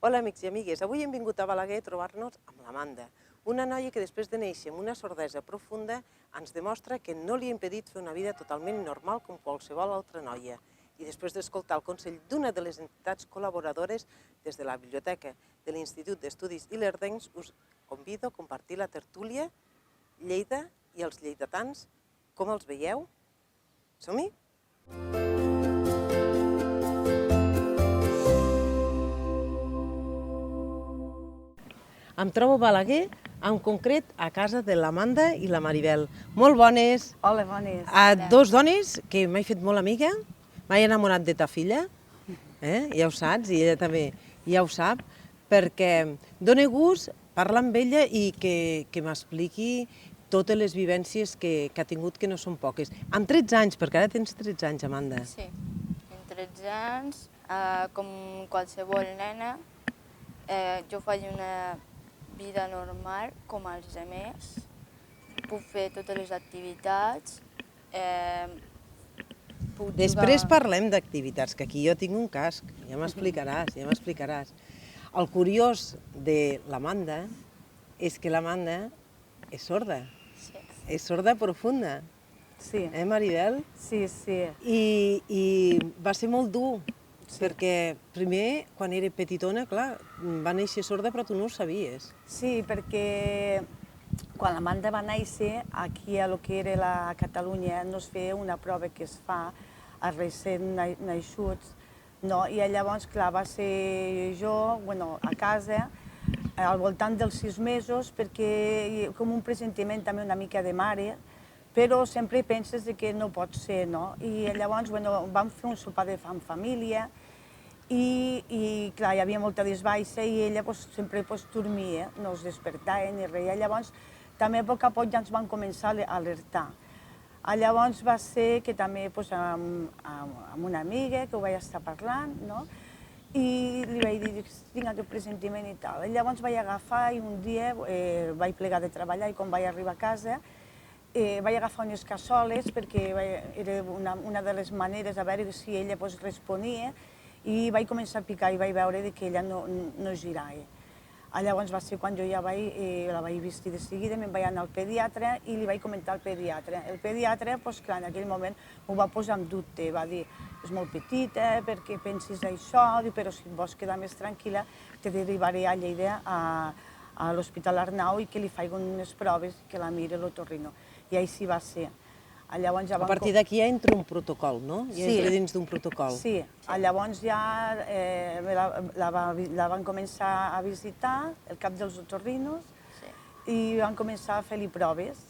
Hola, amics i amigues. Avui hem vingut a Balaguer a trobar-nos amb l'Amanda, una noia que després de néixer amb una sordesa profunda ens demostra que no li ha impedit fer una vida totalment normal com qualsevol altra noia. I després d'escoltar el consell d'una de les entitats col·laboradores des de la biblioteca de l'Institut d'Estudis Ilerdencs, us convido a compartir la tertúlia Lleida i els lleidatans. Com els veieu? Som-hi? Em trobo a Balaguer, en concret a casa de l'Amanda i la Maribel. Molt bones. Hola, bones. Dos dones que m'he fet molt amiga, m'he enamorat de ta filla, ja ho saps, i ella també ja ho sap, perquè dóna gust parlar amb ella i que m'expliqui totes les vivències que ha tingut, que no són poques. Amb 13 anys, perquè ara tens 13 anys, Amanda. Sí, amb 13 anys, com qualsevol nena, jo faig una vida normal, com els altres. Puc fer totes les activitats. Després parlem d'activitats, que aquí jo tinc un casc, ja m'explicaràs, ja m'explicaràs. El curiós de l'Amanda és que l'Amanda és sorda. Sí. És sorda profunda. Sí. Maribel? Sí, sí. I va ser molt dur, perquè primer, quan era petitona, clar, va néixer sorda però tu no ho sabies. Sí, perquè quan l'Amanda va néixer, aquí a lo que era la Catalunya, no es feia una prova que es fa als recent naixuts, no? I llavors, clar, va ser jo, a casa, al voltant dels 6 mesos, perquè com un pressentiment també una mica de mare, però sempre penses que no pot ser, no? I llavors, vam fer un sopar de en família i clar, hi havia molta desbaixa i ella sempre dormia, no es despertava ni res. Llavors, també a poc ja ens van començar a alertar. Llavors va ser que també amb una amiga que ho vaig estar parlant, no? I li vaig dir, tinc aquest pressentiment i tal. Llavors vaig agafar i un dia vaig plegar de treballar i quan vaig arribar a casa vaig agafar unes cassoles perquè era una de les maneres a veure si ella responia i vaig començar a picar i vaig veure que ella no girava. Llavors va ser quan jo ja la vaig vestir de seguida, me'n vaig anar al pediatre i li vaig comentar al pediatre. El pediatre, clar, en aquell moment m'ho va posar en dubte, va dir, és molt petita, perquè pensis això, però si vols quedar més tranquil·la, te derivaré a Lleida a l'Hospital Arnau i que li facin unes proves que la mire l'otorrino. I així va ser. A partir d'aquí ja entra un protocol, no? Ja entra dins d'un protocol. Sí, llavors ja la van començar a visitar, el cap dels otorrinos, i van començar a fer-li proves.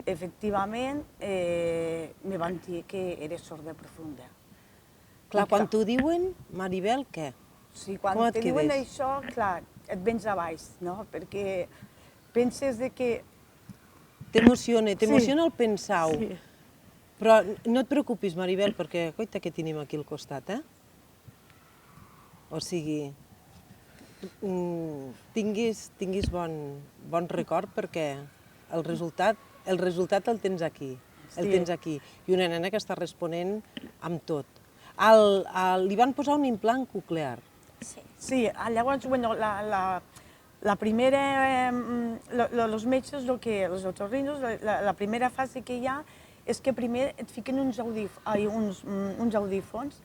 Efectivament, me van dir que era sorda profunda. Clar, quan t'ho diuen, Maribel, què? Sí, quan te diuen això, clar, et vens a baix, no? Perquè penses que t'emociona el pensar-ho. Però no et preocupis, Maribel, perquè, coita, que tenim aquí al costat, O sigui, tinguis bon record perquè el resultat el tens aquí. El tens aquí. I una nena que està responent amb tot. Li van posar un implant coclear. Sí, llavors, la primera, els metges, els otorrinos, la primera fase que hi ha és que primer et fiquen uns audífons.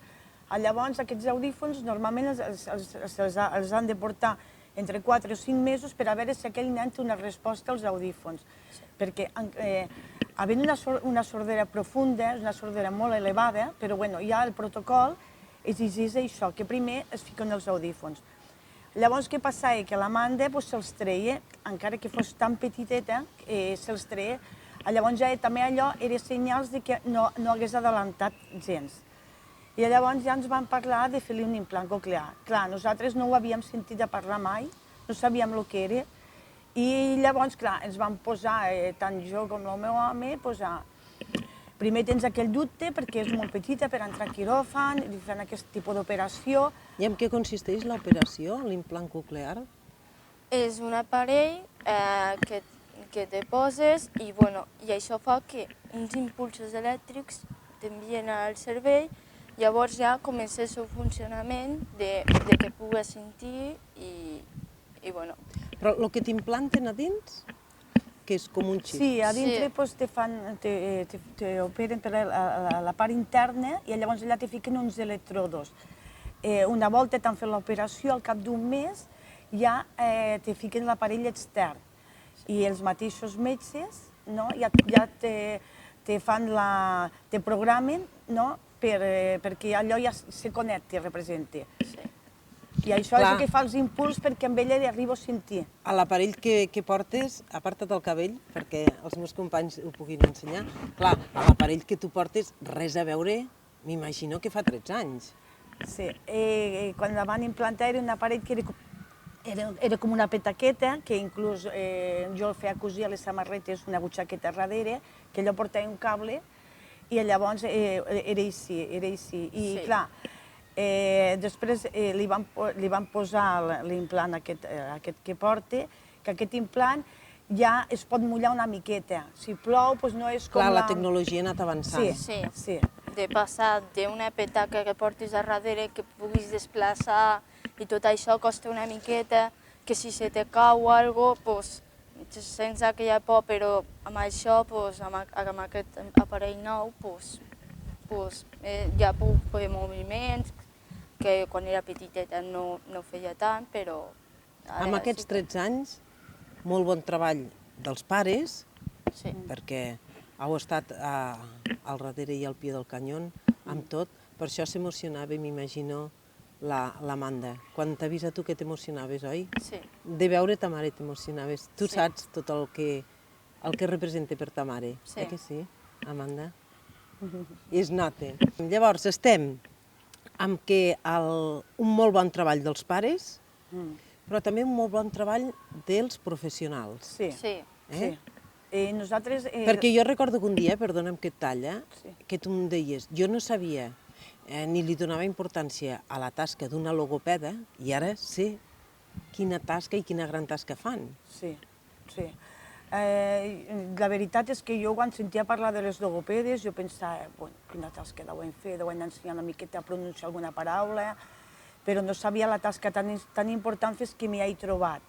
Llavors, aquests audífons normalment els han de portar entre 4 o 5 mesos per a veure si aquell nen té una resposta als audífons. Perquè havent una sordera profunda, una sordera molt elevada, però ja el protocol exigeix això, que primer es fiquen els audífons. Llavors, què passava? Que l'Amanda se'ls treia, encara que fos tan petiteta, se'ls treia. Llavors, ja també allò era senyals que no hagués adelantat gens. I llavors ja ens van parlar de fer-li un implant coclear. Clar, nosaltres no ho havíem sentit a parlar mai, no sabíem el que era. I llavors, clar, ens van posar, tant jo com el meu home, primer tens aquell dubte perquè és molt petita per entrar a quiròfan i fer aquest tipus d'operació. I en què consisteix l'operació, l'implant coclear? És un aparell que te poses i això fa que uns impulsos elèctrics t'envien al cervell Llavors ja comença el seu funcionament de que pugui sentir i bueno. Però el que t'implanten a dins, que és com un xip. Sí, a dintre Sí. pues, te operen per la part interna i llavors allà te fiquen uns electrodos. Una volta t'han fet l'operació, al cap d'un mes ja te fiquen l'aparell extern i els mateixos metges no, ja te fan te programen no, perquè allò ja se connecti, representa. Sí. I això Clar. és el que fa els impuls perquè amb ella li arribo a sentir. A l'aparell que portes, aparta't del cabell, perquè els meus companys ho puguin ensenyar, clar, a l'aparell que tu portes, res a veure, m'imagino que fa 13 anys. Sí, quan la van implantar era un aparell que era com una petaqueta, que inclús jo el feia cosir a les samarretes una butxaqueta darrere, que allò portava un cable, i llavors era així. I Sí. clar, després li van posar l'implant aquest que porta, que aquest implant ja es pot mullar una miqueta. Si plou, doncs no és com Clar, la tecnologia ha anat avançant. Sí. De passar d'una petaca que portis a darrere, que puguis desplaçar i tot això costa una miqueta, que si se te cau o alguna cosa, sents aquella por, però amb això, amb aquest aparell nou, ja puc fer moviments, que quan era petiteta no feia tant, però... Amb aquests 13 anys, molt bon treball dels pares, Sí. perquè heu estat al darrere i al pie del canyón amb tot, per això s'emocionava, m'imagino, l'Amanda. Quan t'ha vist a tu que t'emocionaves, oi? Sí. De veure ta mare t'emocionaves. Tu Sí. saps tot el que representa per ta mare, Sí. que sí, Amanda? I es nota. Llavors, estem amb que un molt bon treball dels pares, però també un molt bon treball dels professionals. Sí. Sí. Eh? Nosaltres... Perquè jo recordo que un dia, perdona'm que et talla, Sí. que tu em deies, jo no sabia ni li donava importància a la tasca d'una logopeda i ara sé quina tasca i quina gran tasca fan. Sí. La veritat és que jo quan sentia parlar de les logopedes jo pensava, bueno, quina tasca deuen fer, deuen ensenyar una miqueta a pronunciar alguna paraula, però no sabia la tasca tan important fins que m'hi he trobat.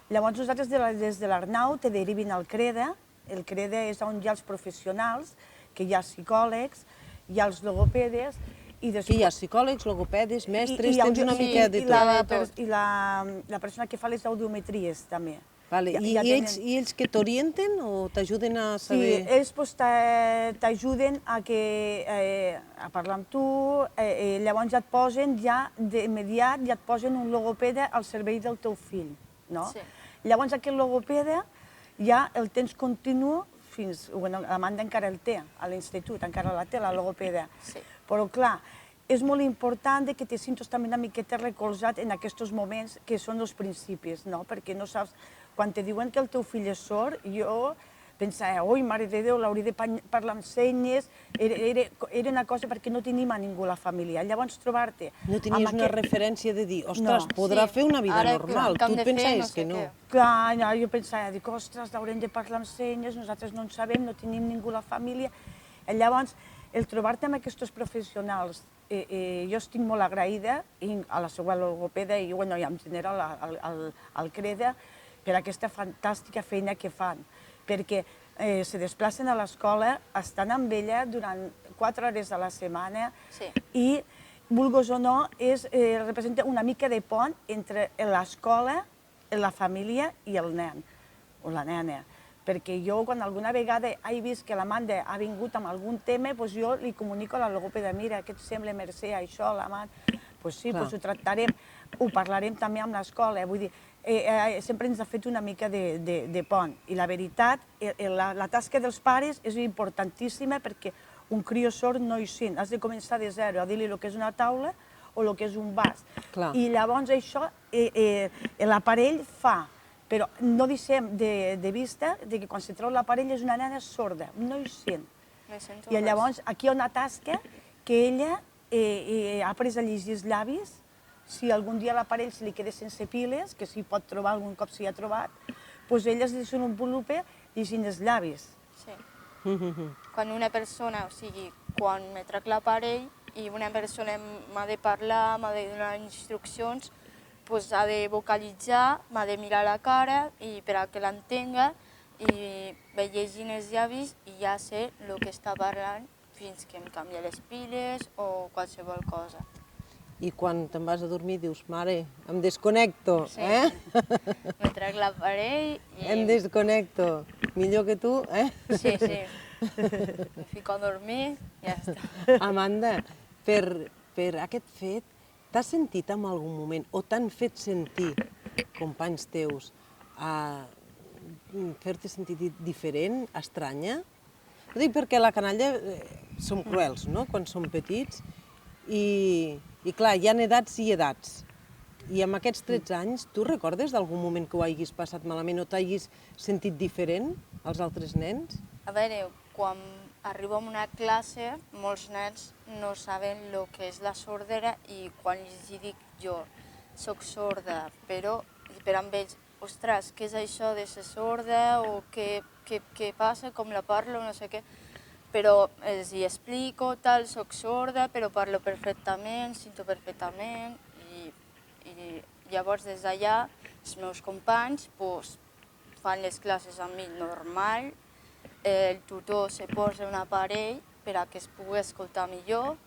Llavors nosaltres des de l'Arnau te derivin al CREDA. El CREDA és on hi ha els professionals, que hi ha psicòlegs, hi ha els logopedes, i Aquí hi ha psicòlegs, logopedes, mestres, hi ha tens una sí, mica de i tot. la persona que fa les audiometries també. Vale. I ells que t'orienten o t'ajuden a Sí, saber... ells pues, t'ajuden a parlar amb tu, llavors ja et posen, ja d'immediat, ja et posen un logopeda al servei del teu fill, no? Sí. Llavors aquest logopeda ja el tens continu fins... Bueno, l'Amanda encara el té, a l'institut, encara la té, la logopeda. Sí. Però clar, és molt important que te sentis també una miqueta recolzat en aquests moments que són els principis, no? Perquè no saps... Quan te diuen que el teu fill és sord, jo pensava, oi, mare de Déu, l'hauria de parlar amb senyes, era una cosa perquè no tenim a ningú a la família. Llavors trobar-te... No tenies una referència de dir, ostres, No. podrà Sí. fer una vida Ara, normal. que hem Tu de fer pensaves no sé que no. què. Clar, no, jo pensava, dic, ostres, haurem de parlar amb senyes, nosaltres no en sabem, no tenim ningú a la família. Llavors, el trobar-te amb aquests professionals, jo estic molt agraïda a la seva logopeda i, bueno, i en general al CREDA per aquesta fantàstica feina que fan, perquè se desplacen a l'escola, estan amb ella durant 4 hores a la setmana Sí. i, vulguis o no, representa una mica de pont entre l'escola, la família i el nen o la nena. Perquè jo, quan alguna vegada he vist que l'Amanda ha vingut amb algun tema, doncs jo li comunico a la logopeda, mira, què et sembla, Mercè, això, l'Amanda? Doncs sí, doncs ho tractarem, ho parlarem també amb l'escola, vull dir, sempre ens ha fet una mica de pont. I la veritat, la tasca dels pares és importantíssima perquè un crió sord no hi sent, has de començar de zero, a dir-li el que és una taula o el que és un vas. Clar. I llavors això, l'aparell fa, però no deixem de vista que quan se treu l'aparell és una nena sorda, no hi sent. Me sento I llavors aquí hi ha una tasca que ella ha après a llegir els llavis, si algun dia l'aparell se li queda sense piles, que s'hi pot trobar, algun cop s'hi ha trobat, doncs ella es desenvolupa llegint els llavis. Sí. Quan una persona, o sigui, quan me trec l'aparell, i una persona m'ha de parlar, m'ha de donar instruccions, doncs ha de vocalitzar, m'ha de mirar la cara i per a que l'entenga i vaig llegint els llavis i ja sé el que està parlant fins que em canvia les piles o qualsevol cosa. I quan te'n vas a dormir dius, mare, em desconnecto, Sí. eh? Me trec l'aparell i... Em desconnecto. Millor que tu, eh? Sí, sí. Me fico a dormir i ja està. Amanda, per aquest fet, t'has sentit en algun moment o t'han fet sentir companys teus a fer-te sentir diferent, estranya? Ho dic perquè a la canalla som cruels, no?, quan som petits i clar, hi ha edats i edats. I amb aquests 13 anys, tu recordes d'algun moment que ho hagis passat malament o t'hagis sentit diferent als altres nens? A veure, quan arribo a una classe, molts nens no saben el que és la sordera i quan els dic jo, soc sorda, però per amb ells, ostres, què és això de ser sorda o què passa, com la parlo, no sé què. Però els hi explico, tal, soc sorda, però parlo perfectament, sento perfectament i llavors des d'allà els meus companys fan les classes amb mi normal, el tutor se posa un aparell per a que es pugui escoltar millor,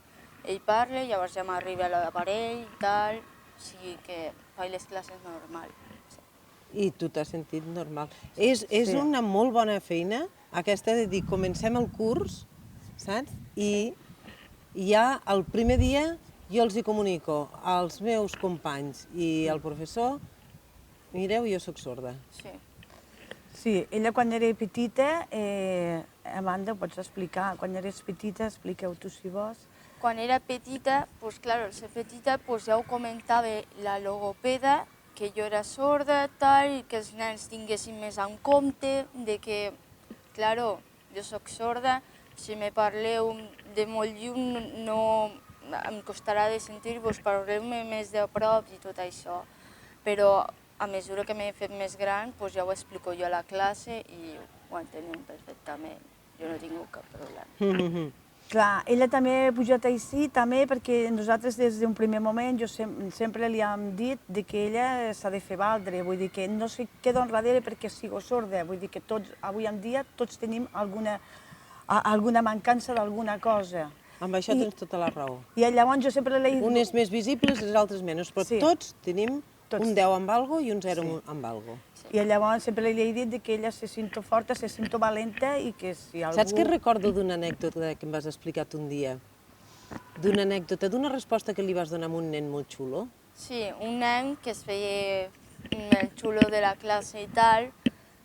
ell parla, llavors ja m'arriba l'aparell i tal, o sigui que faig les classes normal. I tu t'has sentit normal. És una molt bona feina, aquesta de dir, comencem el curs, saps? I ja el primer dia jo els hi comunico als meus companys i al professor, mireu, jo sóc sorda. Sí. Sí, ella quan era petita, Amanda, ho pots explicar, quan eres petita, expliqueu tu si vols. Quan era petita, doncs clar, al ser petita ja ho comentava la logopeda, que jo era sorda, tal, i que els nens tinguessin més en compte, de que, clar, jo sóc sorda, si me parleu de molt lluny no em costarà de sentir-vos, parleu-me més de prop i tot això. Però a mesura que m'he fet més gran, ja ho explico jo a la classe i ho entenem perfectament. Jo no he tingut cap problema. Clar, ella també ha pujat així, també perquè nosaltres des d'un primer moment jo sempre li hem dit que ella s'ha de fer valdre, vull dir que no se queda enrere perquè sigo sorda, vull dir que tots, avui en dia, tots tenim alguna mancança d'alguna cosa. Amb això tens tota la raó. I llavors jo sempre li he dit... Unes més visibles, les altres menys, però tots tenim un 10 amb algo i un 0 amb algo. I llavors sempre li he dit que ella se sento forta, se sento valenta i que si algú... Saps què recordo d'una anècdota que em vas explicar un dia? D'una anècdota, d'una resposta que li vas donar a un nen molt xulo? Sí, un nen que es feia el xulo de la classe i tal,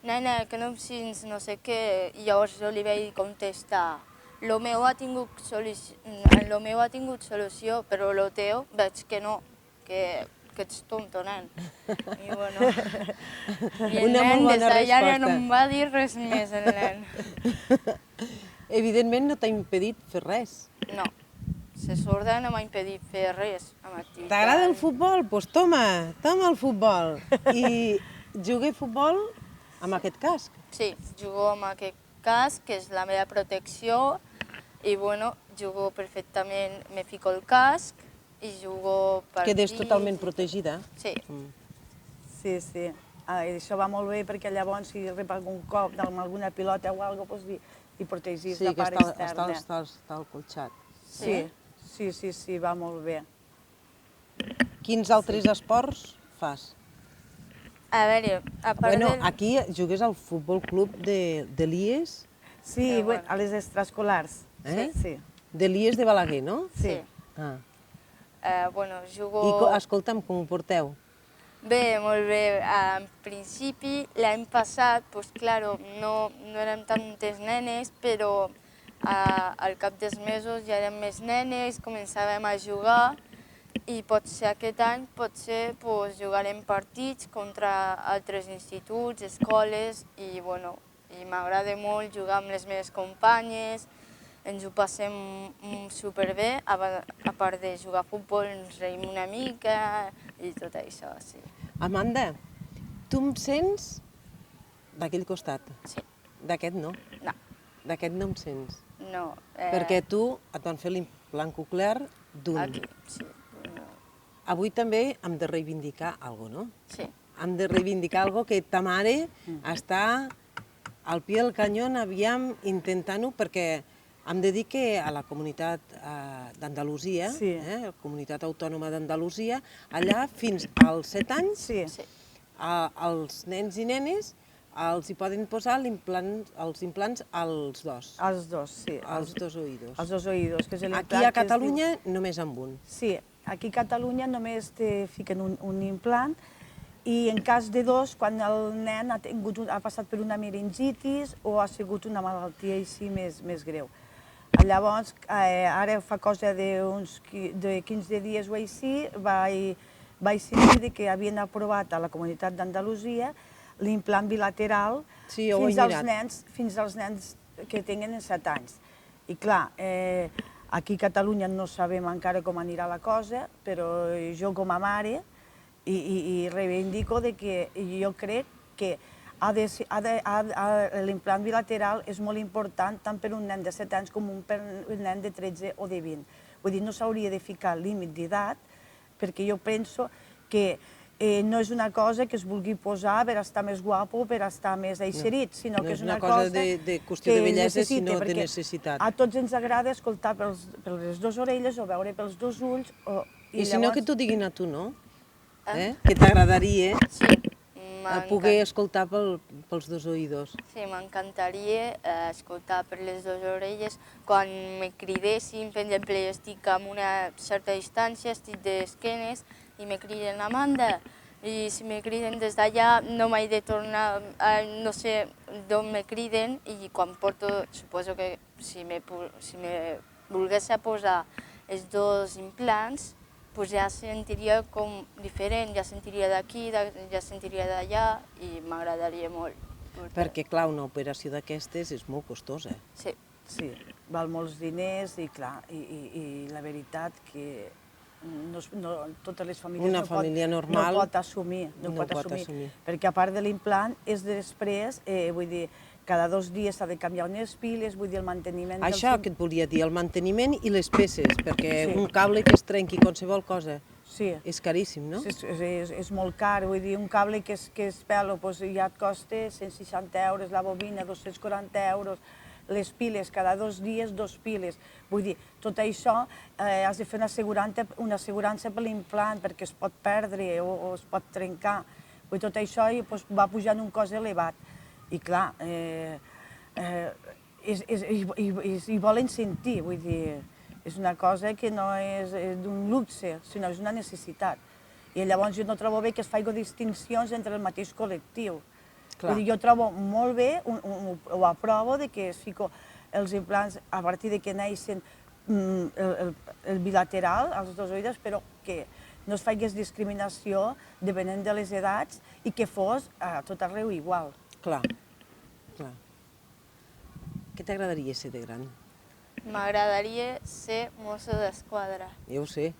nena, que no em sents no sé què, i llavors jo li vaig contestar, lo meu ha tingut solució, però lo teu veig que no, que ets tonto, nen. I bueno, i el nen des d'allà ja no em va dir res més, el nen. Evidentment no t'ha impedit fer res. No, ser sorda no m'ha impedit fer res amb activitat. T'agrada el futbol? Doncs toma el futbol. I jugué a futbol amb aquest casc? Sí, jugo amb aquest casc, que és la meva protecció, i bueno, jugo perfectament, me fico el casc i jugo partits. Quedes totalment protegida? Sí. Sí, sí. Això va molt bé perquè llavors si rep algun cop amb alguna pilota o alguna cosa, li protegís la part externa. Sí, que està al colxat. Sí, va molt bé. Quins altres esports fas? A veure, a part Bueno, del... aquí jugues al Futbol Club de l'IES. Sí, a les extraescolars. Sí. De l'IES de Balaguer, no? Sí. Ah. Bueno, jugo... I escolta'm, com ho porteu? Bé, molt bé. En principi, l'any passat, doncs, clar, no érem tantes nenes, però al cap dels mesos ja érem més nenes, començàvem a jugar i potser aquest any jugarem partits contra altres instituts, escoles i bueno, m'agrada molt jugar amb les meves companyes, ens ho passem superbé, a part de jugar a futbol ens reïm una mica i tot això, sí. Amanda, tu em sents d'aquell costat? Sí. D'aquest no? No. D'aquest no em sents? No. Perquè tu et van fer implant coclear d'un. Aquí, sí. Avui també hem de reivindicar alguna cosa, no? Sí. Hem de reivindicar alguna cosa que ta mare està al pie del canyón, aviam, intentant-ho, perquè hem de dir que a la comunitat d'Andalusia, Sí. la comunitat autònoma d'Andalusia, allà fins als 7 anys, Sí, Sí. els nens i nenes els hi poden posar els implants als dos, els dos, sí. als dos oïdos. Els dos oïdos, que és Aquí l'implant a que es diu- Catalunya només amb un. Sí, aquí a Catalunya només te fiquen un implant i en cas de dos, quan el nen ha passat per una meningitis o ha sigut una malaltia així més greu. Llavors, ara fa cosa de 15 dies o així, vaig sentir que havien aprovat a la comunitat d'Andalusia l'implant bilateral Sí, ho he mirat. fins als nens que tenen 7 anys. I clar, aquí a Catalunya no sabem encara com anirà la cosa, però jo com a mare i reivindico de que jo crec que l'implant bilateral és molt important tant per un nen de 7 anys com per un nen de 13 o de 20. Vull dir, no s'hauria de ficar límit d'edat, perquè jo penso que no és una cosa que es vulgui posar per estar més guapo o per estar més eixerit, sinó que és una cosa de qüestió de bellesa, sinó de perquè necessitat. A tots ens agrada escoltar per les dues orelles o veure pels dos ulls. I si no, que t'ho diguin a tu, no? Que t'agradaria Sí. poder escoltar pels dos oïdos. Sí, m'encantaria escoltar per les dues orelles. Quan me cridessin, per exemple, jo estic a una certa distància, estic d'esquenes, i me criden Amanda, i si me criden des d'allà no m'he de tornar, no sé d'on me criden, i quan porto, suposo que si me volgués posar els dos implants, pues ja sentiria com diferent, ja sentiria d'aquí, ja sentiria d'allà, i m'agradaria molt. Perquè, clar, una operació d'aquestes és molt costosa. Sí. Sí, val molts diners i clar, i la veritat que totes les famílies Una família normal no pot assumir, perquè a part de l'implant és després, vull dir, cada 2 dies s'ha de canviar unes piles, vull dir, el manteniment... Això que et volia dir, el manteniment i les peces, perquè Sí. un cable que es trenqui qualsevol cosa Sí. és caríssim, no? És molt car, vull dir, un cable que es pelo ja et costa 160 euros, la bobina 240 euros, les piles, cada 2 dies 2 piles. Vull dir, tot això has de fer una assegurança per l'implant perquè es pot perdre o es pot trencar. Vull dir, tot això va pujant un cost elevat. I clar, hi volen sentir, vull dir, és una cosa que no és d'un luxe, sinó és una necessitat. I llavors jo no trobo bé que es faci distincions entre el mateix col·lectiu. Vull dir, jo trobo molt bé, ho aprovo, que es fico els implants a partir de que neixen el bilateral, els dos oïdes, però que no es faci discriminació depenent de les edats i que fos a tot arreu igual. Clar, clar. Què t'agradaria ser de gran? M'agradaria ser mosso d'esquadra. Ja ho sé,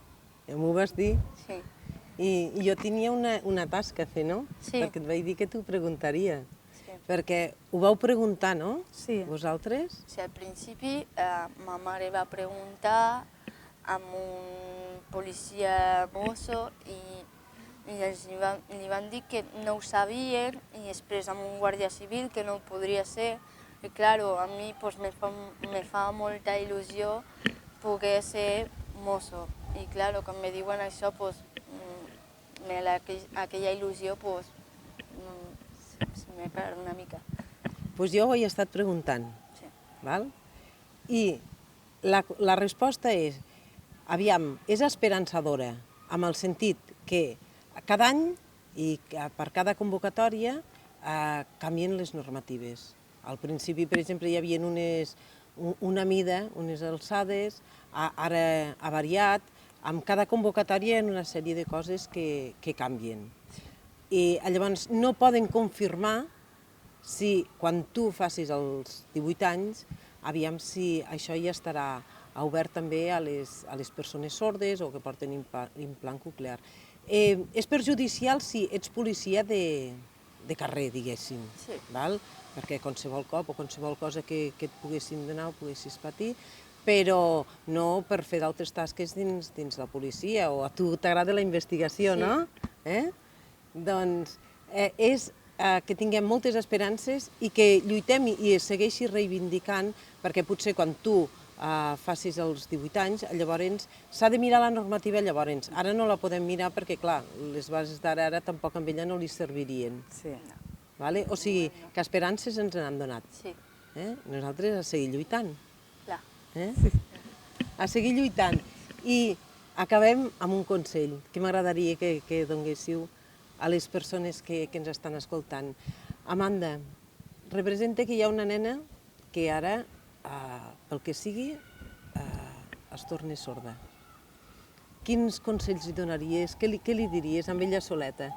ja m'ho vas dir. Sí. I jo tenia una tasca a fer, no? Sí. Perquè et vaig dir que t'ho preguntaria. Sí. Perquè ho vau preguntar, no? Sí. Vosaltres? Sí, al principi ma mare va preguntar amb un policia mosso i li van dir que no ho sabien i després amb un guàrdia civil que no ho podria ser. I claro, a mi pues, me fa molta il·lusió poder ser mosso. I claro, quan me diuen això, pues, aquella il·lusió pues, se me perd una mica. Doncs jo ho he estat preguntant. Sí. Val? I la resposta és, aviam, és esperançadora, amb el sentit que cada any i per cada convocatòria canvien les normatives. Al principi, per exemple, hi havia una mida, unes alçades, ara ha variat, amb cada convocatòria hi ha una sèrie de coses que canvien. I llavors no poden confirmar si quan tu facis els 18 anys, aviam si això ja estarà obert també a les persones sordes o que porten implant coclear. És perjudicial si ets policia de carrer, diguéssim, Sí. val? Perquè qualsevol cop o qualsevol cosa que et poguessin donar o poguessis patir, però no per fer d'altres tasques dins la policia, o a tu t'agrada la investigació, no? Doncs és que tinguem moltes esperances i que lluitem i es segueixi reivindicant, perquè potser quan tu facis els 18 anys, llavors s'ha de mirar la normativa llavors. Ara no la podem mirar perquè, clar, les bases d'ara tampoc amb ella no li servirien. Sí. O sigui, que esperances ens n'han donat. Sí. Nosaltres a seguir lluitant. Clar. A seguir lluitant. I acabem amb un consell que m'agradaria que donguéssiu a les persones que ens estan escoltant. Amanda, representa que hi ha una nena que ara, pel que sigui, es torna sorda. Quins consells li donaries? Què li diries amb ella soleta?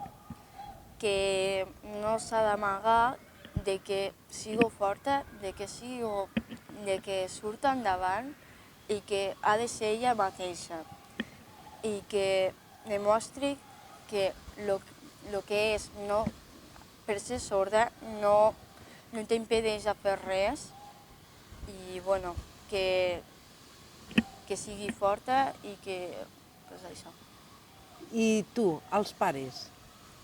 Que no s'ha d'amagar, de que sigui forta, de que surti endavant i que ha de ser ella mateixa i que demostri que el que és per ser sorda no t'impedeix a fer res i bueno, que sigui forta i que és això. I tu, els pares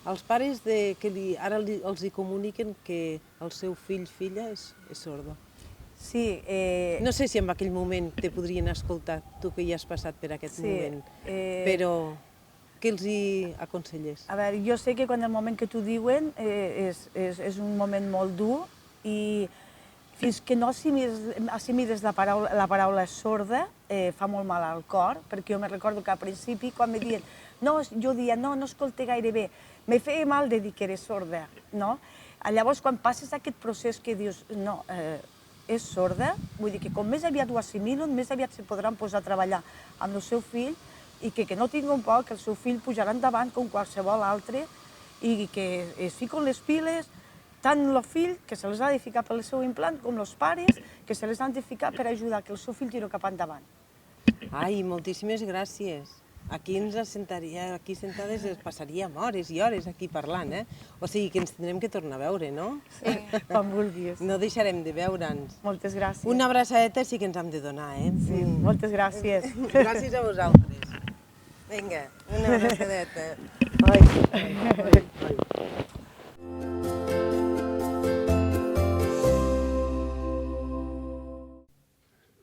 que ara els hi comuniquen que el seu filla és sorda. Sí. No sé si en aquell moment te podrien escoltar, tu que ja has passat per aquest moment, però què els hi aconselles? A veure, jo sé que quan el moment que t'ho diuen és un moment molt dur i fins que no assimiles la paraula sorda fa molt mal al cor, perquè jo me recordo que al principi quan me diuen jo dia no escolto gaire bé, me feia mal de dir que era sorda, no? Llavors quan passes aquest procés que dius no, és sorda, vull dir que com més aviat ho assimilen, més aviat se podran posar a treballar amb el seu fill i que no tinguin por, que el seu fill pujarà endavant com qualsevol altre i que es fiquen les piles, tant el fill, que se les ha de ficar pel seu implant, com els pares, que se les han de ficar per ajudar que el seu fill tiri cap endavant. Ai, moltíssimes gràcies. Aquí ens sentaria, aquí sentades passaríem hores i hores aquí parlant, O sigui que ens tindrem que tornar a veure, no? Sí, quan vulguis. No deixarem de veure'ns. Moltes gràcies. Una abraçadeta sí que ens hem de donar, Sí, moltes gràcies. Gràcies a vosaltres. Vinga, una abraçadeta.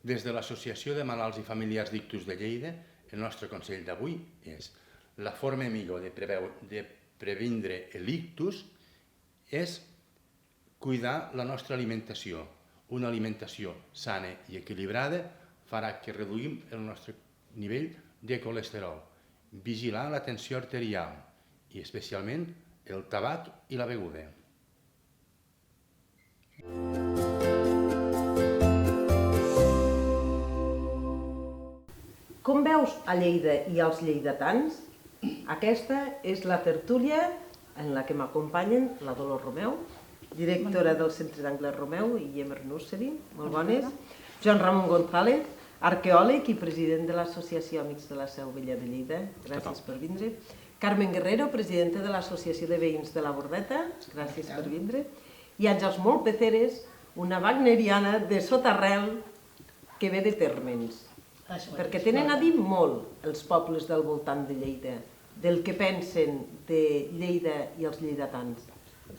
Des de l'Associació de Malalts i Familiars d'Ictus de Lleida, el nostre consell d'avui és la forma millor de previndre l'ictus és cuidar la nostra alimentació. Una alimentació sana i equilibrada farà que reduïm el nostre nivell de colesterol, vigilar la tensió arterial i especialment el tabac i la beguda. Com veus a Lleida i als lleidatans? Aquesta és la tertúlia en la que m'acompanyen la Dolors Romeu, directora del Centre d'Anglès Romeu, i Gemma Nursery, molt bones, Joan Ramon González, arqueòleg i president de l'Associació Amics de la Seu Vella de Lleida, gràcies per vindre, Carmen Guerrero, presidenta de l'Associació de Veïns de la Bordeta, gràcies per vindre, i Àngels Molpeceres, una wagneriana de Sotarrel que ve de Térmens. Perquè tenen a dir molt els pobles del voltant de Lleida, del que pensen de Lleida i els lleidatans.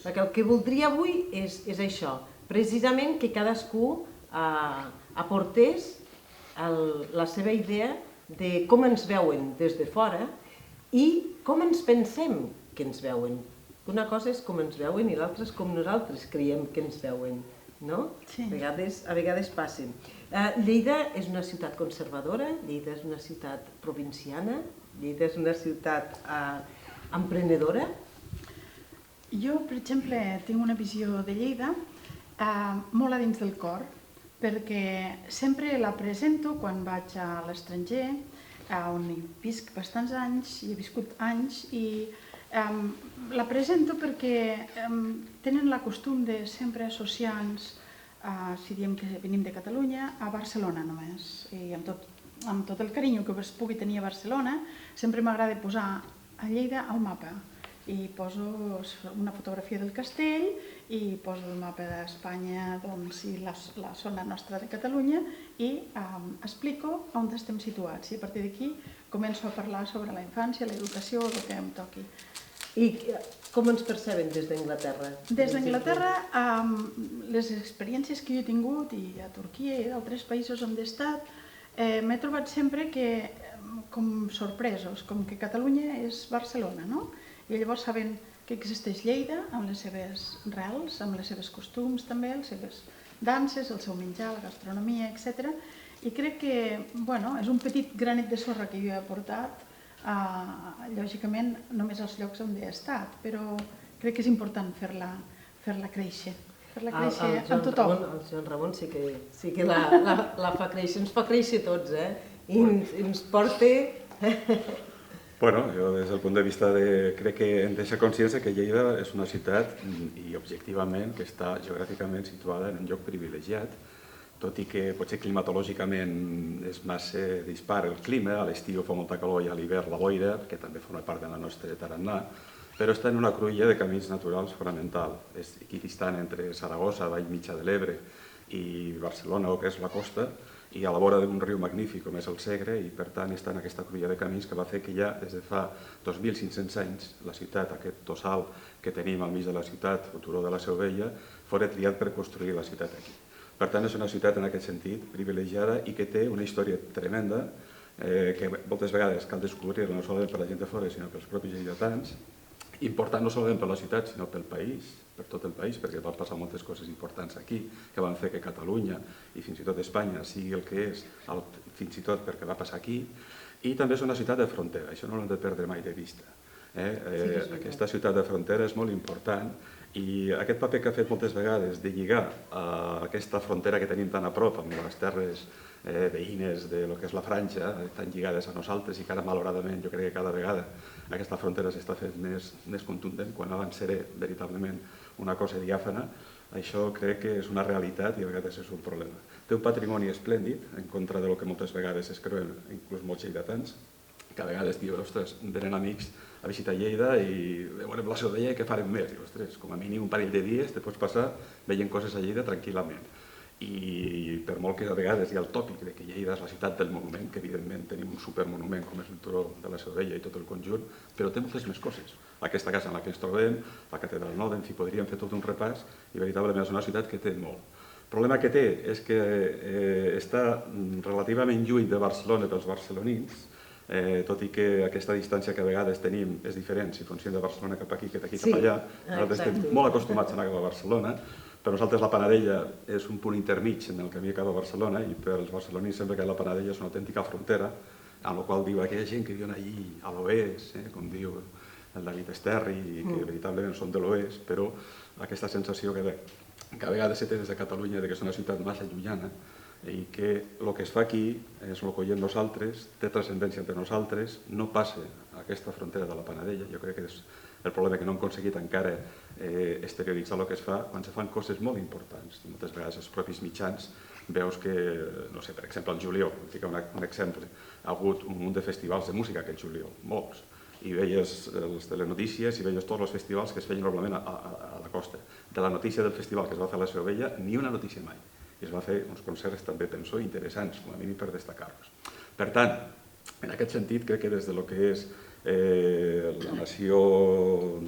Perquè el que voldria avui és això, precisament que cadascú aportés la seva idea de com ens veuen des de fora i com ens pensem que ens veuen. Una cosa és com ens veuen i l'altra és com nosaltres creiem que ens veuen. No? A vegades passen. Lleida és una ciutat conservadora, Lleida és una ciutat provinciana, Lleida és una ciutat emprenedora. Jo, per exemple, tinc una visió de Lleida molt a dins del cor, perquè sempre la presento quan vaig a l'estranger, on hi visc bastants anys, hi he viscut anys, i la presento perquè tenen la costum de sempre associar-nos, si diem que venim de Catalunya, a Barcelona només. I amb tot el carinyo que es pugui tenir a Barcelona, sempre m'agrada posar a Lleida al mapa. I poso una fotografia del castell i poso el mapa d'Espanya i la zona nostra de Catalunya i explico on estem situats. I a partir d'aquí començo a parlar sobre la infància, l'educació o el que em toqui. I com ens perceben des d'Anglaterra? Des d'Anglaterra, les experiències que jo he tingut, i a Turquia i d'altres països on he estat, m'he trobat sempre que, com sorpresos, com que Catalunya és Barcelona, no? I llavors saben que existeix Lleida amb les seves rels, amb les seves costums també, les seves danses, el seu menjar, la gastronomia, etc. I crec que és un petit granet de sorra que jo he aportat, lògicament només als llocs on he estat, però crec que és important fer-la créixer, amb tothom. El Joan Ramon sí que la fa créixer, ens fa créixer tots, i ens porta... Bueno, jo des del punt de vista crec que em deixa consciència que Lleida és una ciutat i objectivament que està geogràficament situada en un lloc privilegiat, tot i que potser climatològicament és massa dispar el clima, a l'estiu fa molta calor i a l'hivern la boira, que també forma part de la nostra tarannà, però està en una cruïlla de camins naturals fonamental. És equidistant entre Saragossa, Vall Mitja de l'Ebre i Barcelona, o que és la costa, i a la vora d'un riu magnífic com és el Segre, i per tant està en aquesta cruïlla de camins que va fer que ja des de fa 2.500 anys la ciutat, aquest tossal que tenim al mig de la ciutat, el turó de la Seu Vella, fos triat per construir la ciutat aquí. Per tant, és una ciutat en aquest sentit privilegiada i que té una història tremenda que moltes vegades cal descobrir no solament per la gent de fora sinó pels propis lleidatans, important no solament per la ciutat sinó pel país, per tot el país, perquè van passar moltes coses importants aquí que van fer que Catalunya i fins i tot Espanya sigui el que és, fins i tot perquè va passar aquí, i també és una ciutat de frontera, això no l'hem de perdre mai de vista. Aquesta ciutat de frontera és molt important i aquest paper que ha fet moltes vegades de lligar aquesta frontera que tenim tan a prop amb les terres veïnes de lo que és la Franja, tan lligades a nosaltres i que ara malauradament jo crec que cada vegada aquesta frontera s'està fent més contundent quan abans era veritablement una cosa diàfana, això crec que és una realitat i a vegades és un problema. Té un patrimoni esplèndid en contra del que moltes vegades es creuen, inclús molts lleidatans, que a vegades diuen, ostres, venen amics a visitar Lleida i veurem la Seu Vella i què farem més? Diu, ostres, com a mínim un parell de dies te pots passar veient coses a Lleida tranquil·lament. I per molt que a vegades hi ha el tòpic que Lleida és la ciutat del monument, que evidentment tenim un supermonument com és el turó de la Seu Vella i tot el conjunt, però té moltes més coses. Aquesta casa en la que ens trobem, la catedral nova, en fi, podríem fer tot un repàs i veritablement és una ciutat que té molt. El problema que té és que està relativament lluny de Barcelona pels barcelonins, tot i que aquesta distància que a vegades tenim és diferent si funciona de Barcelona cap aquí que d'aquí cap allà. Nosaltres estem molt acostumats a anar cap a Barcelona, per nosaltres la Panadella és un punt intermig en el camí cap a Barcelona i per als barcelonins sembla que la Panadella és una autèntica frontera, amb la qual diu aquella gent que viuen allí a l'oest, com diu el David Esterri, que veritablement són de l'oest, però aquesta sensació que a vegades se té des de Catalunya que és una ciutat massa llunyana i que el que es fa aquí és el que oiem nosaltres, té transcendència entre nosaltres, no passa a aquesta frontera de la Panadella. Jo crec que és el problema que no hem aconseguit encara exterioritzar el que es fa quan se fan coses molt importants. Moltes vegades els propis mitjans veus que, no sé, per exemple, el juliol, fica un exemple, ha hagut un munt de festivals de música aquest juliol, molts, i veies les telenotícies i veies tots els festivals que es feien normalment a la costa. De la notícia del festival que es va fer a la Seu Vella, ni una notícia mai. I es va fer uns concerts també, penso, interessants, com a mínim per destacar-los. Per tant, en aquest sentit, crec que des de lo que és la nació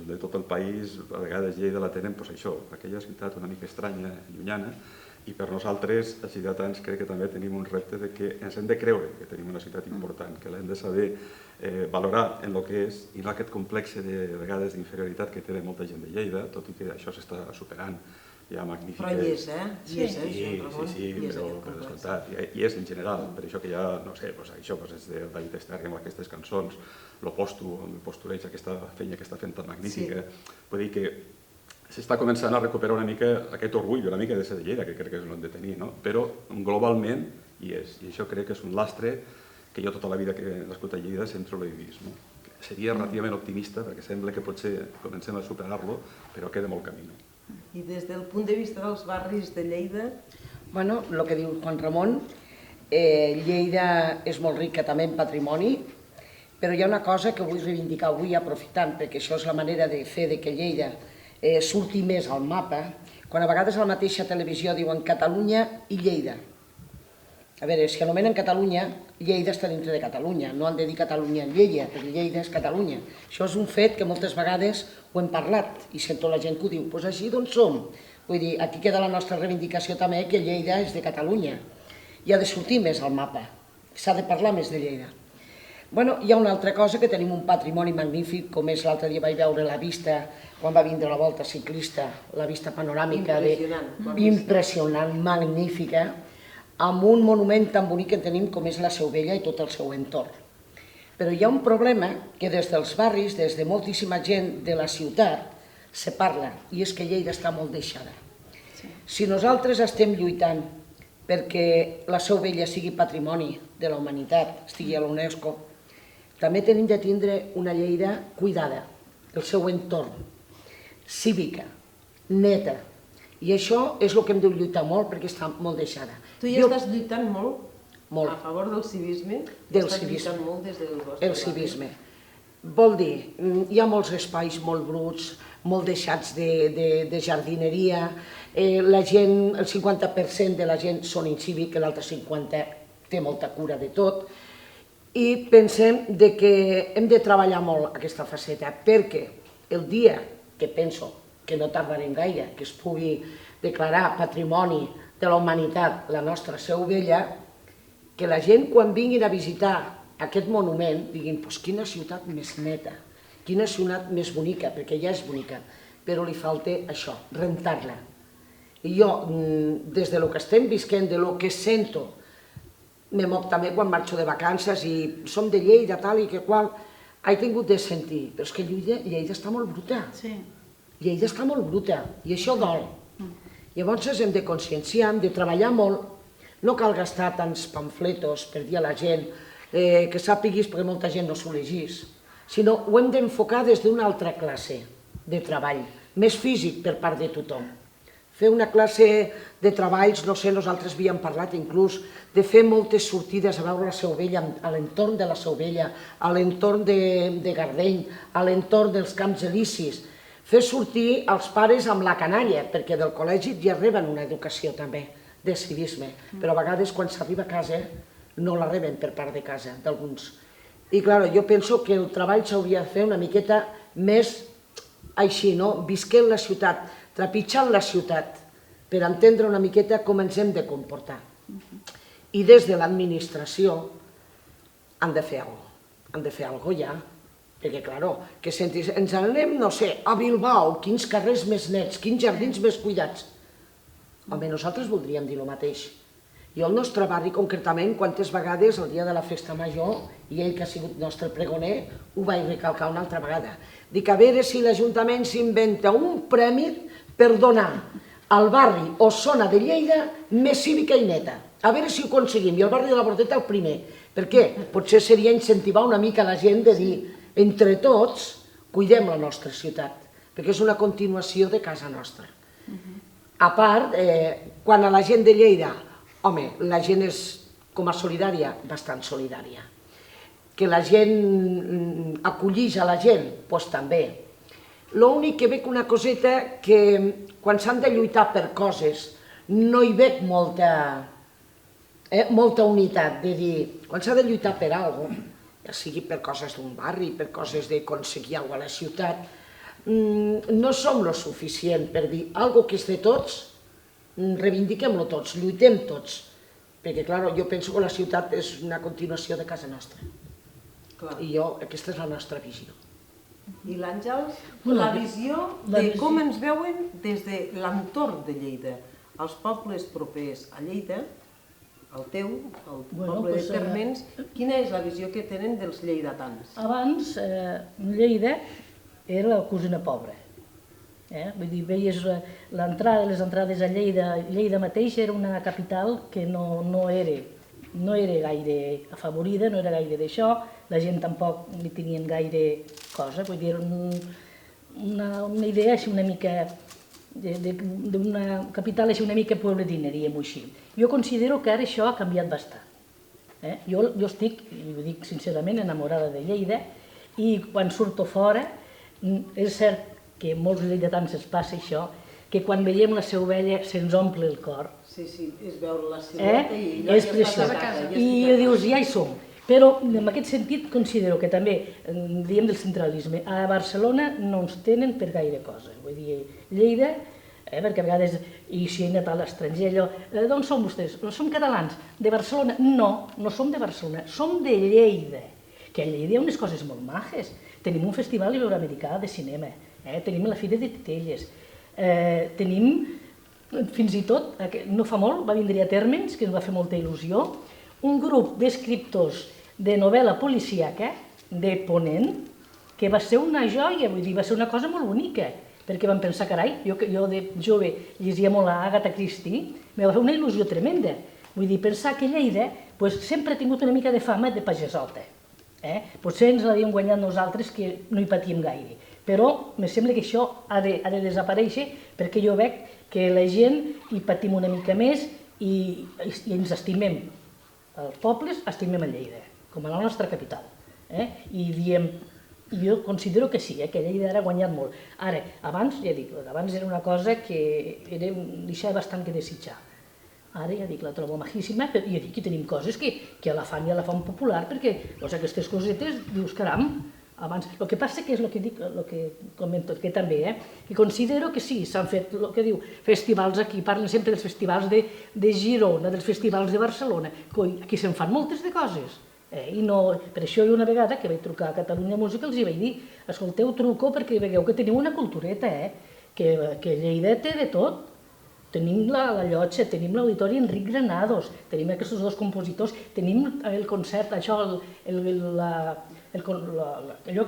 de tot el país, a vegades Lleida la tenen, doncs això, aquella ciutat una mica estranya, llunyana, i per nosaltres, els lleidatans, crec que també tenim un repte de que ens hem de creure que tenim una ciutat important, que l'hem de saber valorar en el que és i no aquest complex de vegades d'inferioritat que té de molta gent de Lleida, tot i que això s'està superant. Hi ha magnífiques... Però hi és, Sí, però escoltat, hi és en general, per això que hi ha, no sé, això és de David Esterri amb aquestes cançons, el postureig, aquesta feina que està fent tan magnífica, vull dir que s'està començant a recuperar una mica aquest orgull, una mica de ser de Lleida, que crec que és l'hem de tenir, però globalment hi és, i això crec que és un lastre que jo tota la vida que he nascut a Lleida sempre l'he vist. Seria relativament optimista perquè sembla que potser comencem a superar-lo, però queda molt camí. I des del punt de vista dels barris de Lleida... Bueno, el que diu Juan Ramon, Lleida és molt rica també en patrimoni, però hi ha una cosa que vull reivindicar avui aprofitant, perquè això és la manera de fer que Lleida surti més al mapa, quan a vegades a la mateixa televisió diuen Catalunya i Lleida. A veure, si anomenen Catalunya, Lleida està dintre de Catalunya, no han de dir Catalunya en Lleida, perquè Lleida és Catalunya. Això és un fet que moltes vegades ho hem parlat i sento la gent que ho diu, doncs així d'on som? Vull dir, aquí queda la nostra reivindicació també que Lleida és de Catalunya i ha de sortir més al mapa, s'ha de parlar més de Lleida. Bueno, hi ha una altra cosa, que tenim un patrimoni magnífic, com és l'altre dia vaig veure la vista, quan va vindre la volta ciclista, la vista panoràmica impressionant, magnífica, amb un monument tan bonic que tenim com és la Seu Vella i tot el seu entorn. Però hi ha un problema que des dels barris, des de moltíssima gent de la ciutat, se parla, i és que Lleida està molt deixada. Si nosaltres estem lluitant perquè la Seu Vella sigui patrimoni de la humanitat, estigui a l'UNESCO, també tenim de tindre una Lleida cuidada, el seu entorn, cívica, neta. I això és el que hem de lluitar molt perquè està molt deixada. Tu ja estàs lluitant molt a favor del civisme? Estàs lluitant molt des del vostre barri? El civisme. Vol dir, hi ha molts espais molt bruts, molt deixats de jardineria, la gent, el 50% de la gent són incívic, l'altre 50% té molta cura de tot, i pensem que hem de treballar molt aquesta faceta, perquè el dia que penso que no tardarem gaire, que es pugui declarar patrimoni de la humanitat la nostra Seu Vella, que la gent quan vinguin a visitar aquest monument diguin, doncs quina ciutat més neta, quina ciutat més bonica, perquè ja és bonica, però li falta això, rentar-la. I jo, des del que estem visquent, del que sento, me moc també quan marxo de vacances i som de Lleida, tal i que qual, he tingut de sentir, però és que Lleida està molt bruta. Lleida està molt bruta, i això dol. Llavors ens hem de conscienciar, hem de treballar molt, no cal gastar tants pamfletos per dir a la gent que sàpiguis perquè molta gent no s'ho llegís, sinó ho hem d'enfocar des d'una altra classe de treball, més físic per part de tothom. Fer una classe de treballs, no sé, nosaltres havíem parlat inclús de fer moltes sortides a veure la Seu Vella, a l'entorn de la Seu Vella, a l'entorn de Gardeny, a l'entorn dels Camps Elisis, fer sortir els pares amb la canalla, perquè del col·legi ja reben una educació també de civisme, però a vegades quan s'arriba a casa no la reben per part de casa, d'alguns. I clar, jo penso que el treball s'hauria de fer una miqueta més així, no? Visquent la ciutat, trepitjant la ciutat, per entendre una miqueta com ens hem de comportar. I des de l'administració han de fer alguna cosa. Han de fer alguna cosa ja, perquè, clar, que sentis, ens anem, no sé, a Bilbao, quins carrers més nets, quins jardins més cuidats. Home, nosaltres voldríem dir el mateix. Jo al nostre barri, concretament, quantes vegades el dia de la festa major, i ell que ha sigut nostre pregoner, ho vaig recalcar una altra vegada. Dic, a veure si l'Ajuntament s'inventa un premi per donar al barri o zona de Lleida més cívica i neta. A veure si ho aconseguim, i el barri de la Bordeta el primer. Per què? Potser seria incentivar una mica la gent de dir, entre tots, cuidem la nostra ciutat, perquè és una continuació de casa nostra. A part, quan a la gent de Lleida, home, la gent és, com a solidària, bastant solidària. Que la gent acollix a la gent, doncs també. L'únic que veig una coseta que quan s'han de lluitar per coses no hi veig molta unitat, de dir, quan s'ha de lluitar per alguna cosa, ja sigui per coses d'un barri, per coses d'aconseguir alguna cosa a la ciutat, no som lo suficient per dir alguna cosa que és de tots, reivindiquem-lo tots, lluitem tots, perquè clar, jo penso que la ciutat és una continuació de casa nostra. I aquesta és la nostra visió. I l'Àngels, la visió de com ens veuen des de l'entorn de Lleida, els pobles propers a Lleida, el teu, el poble de Térmens, quina és la visió que tenen dels lleidatans? Abans, Lleida era la cosina pobra. Vull dir, veies les entrades a Lleida. Lleida mateix era una capital que no era gaire afavorida, no era gaire d'això, la gent tampoc li tenien gaire cosa, vull dir, una idea així una mica d'una capital així una mica pueblerina, diguem-ho així. Jo considero que ara això ha canviat bastant. Jo estic, i ho dic sincerament, enamorada de Lleida, i quan surto fora, és cert que a molts lleidatans es passa això, que quan veiem la seva ovella se'ns omple el cor. Sí, és veure la silueta i És preciós. I dius, ja hi som. Però en aquest sentit considero que també, diem del centralisme, a Barcelona no ens tenen per gaire cosa. Vull dir, Lleida, perquè a vegades, i si he anat a l'estranger, allò, d'on som vostès? No som catalans. De Barcelona? No, no som de Barcelona, som de Lleida. Que a Lleida hi ha unes coses molt majes. Tenim un festival iberoamericà de cinema, tenim la Fira de Titelles, tenim, fins i tot, no fa molt, va vindre a Térmens, que ens va fer molta il·lusió, un grup d'escriptors de novel·la policíaca, de Ponent, que va ser una joia, vull dir, va ser una cosa molt bonica, perquè vam pensar, carai, jo de jove llegia molt a Agatha Christie, me va fer una il·lusió tremenda. Vull dir, pensar que Lleida sempre ha tingut una mica de fama de pagesota. Potser ens l'havíem guanyat nosaltres, que no hi patíem gaire. Però me sembla que això ha de desaparèixer, perquè jo veig que la gent hi patim una mica més i ens estimem. Els pobles estimem a Lleida, com a la nostra capital. I diem, jo considero que sí, que Lleida ha guanyat molt. Ara, abans, ja dic, abans era una cosa que deixava bastant que desitjar. Ara ja dic, la trobo majíssima, i ja dic que tenim coses que la fan popular, perquè aquestes cosetes, dius, caram, abans. El que passa que és el que dic, el que comento, que també, que considero que sí, s'han fet, el que diu, festivals aquí, parlen sempre dels festivals de Girona, dels festivals de Barcelona, aquí se'n fan moltes de coses. I per això una vegada que vaig trucar a Catalunya Música els hi vaig dir, escolteu, truco perquè veieu que teniu una cultureta, que Lleida té de tot. Tenim la Llotja, tenim l'Auditori Enric Granados, tenim aquests dos compositors, tenim el concert, allò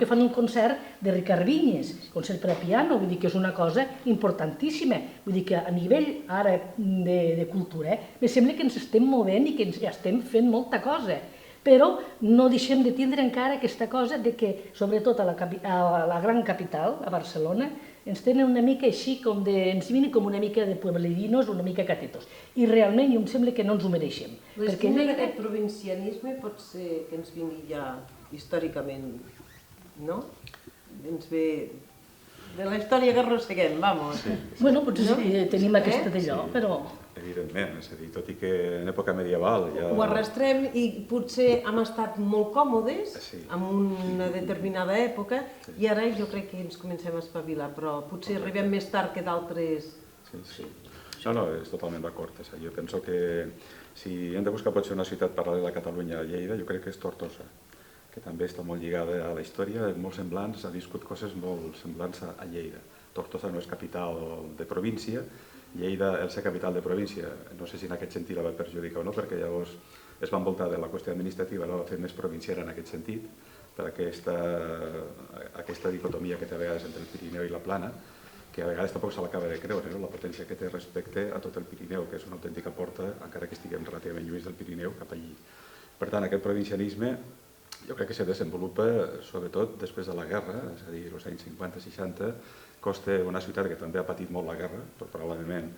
que fan un concert de Ricard Vinyes, concert per a piano, vull dir que és una cosa importantíssima. Vull dir que a nivell ara de cultura, me sembla que ens estem movent i que estem fent molta cosa. Però no deixem de tindre encara aquesta cosa de que, sobretot a la gran capital, a Barcelona, ens tenen una mica així, ens vinen com una mica de pueblerinos, una mica catetos. I realment em sembla que no ens ho mereixem. L'estim d'aquest provincianisme pot ser que ens vingui ja històricament, no? Ens ve de la història que arrosseguem, vamos. Bueno, potser sí, tenim aquesta d'allò, però... Evidentment, és a dir, tot i que en època medieval ja... Ho arrastrem i potser hem estat molt còmodes en una determinada època i ara jo crec que ens comencem a espavilar, però potser arribem més tard que d'altres... Sí. No, és totalment d'acord. Jo penso que si hem de buscar potser una ciutat paral·lela a Catalunya, a Lleida, jo crec que és Tortosa, que també està molt lligada a la història, molt semblants, ha viscut coses molt semblants a Lleida. Tortosa no és capital de província, Lleida, el ser capital de província, no sé si en aquest sentit la va perjudicar o no, perquè llavors es va envoltar de la qüestió administrativa, no va fer més provinciana en aquest sentit, per aquesta dicotomia que té a vegades entre el Pirineu i la Plana, que a vegades tampoc se l'acaba de creure, la potència que té respecte a tot el Pirineu, que és una autèntica porta, encara que estiguem relativament lluís del Pirineu, cap allí. Per tant, aquest provincianisme jo crec que se desenvolupa sobretot després de la guerra, és a dir, als anys 50-60, costa una ciutat que també ha patit molt la guerra, probablement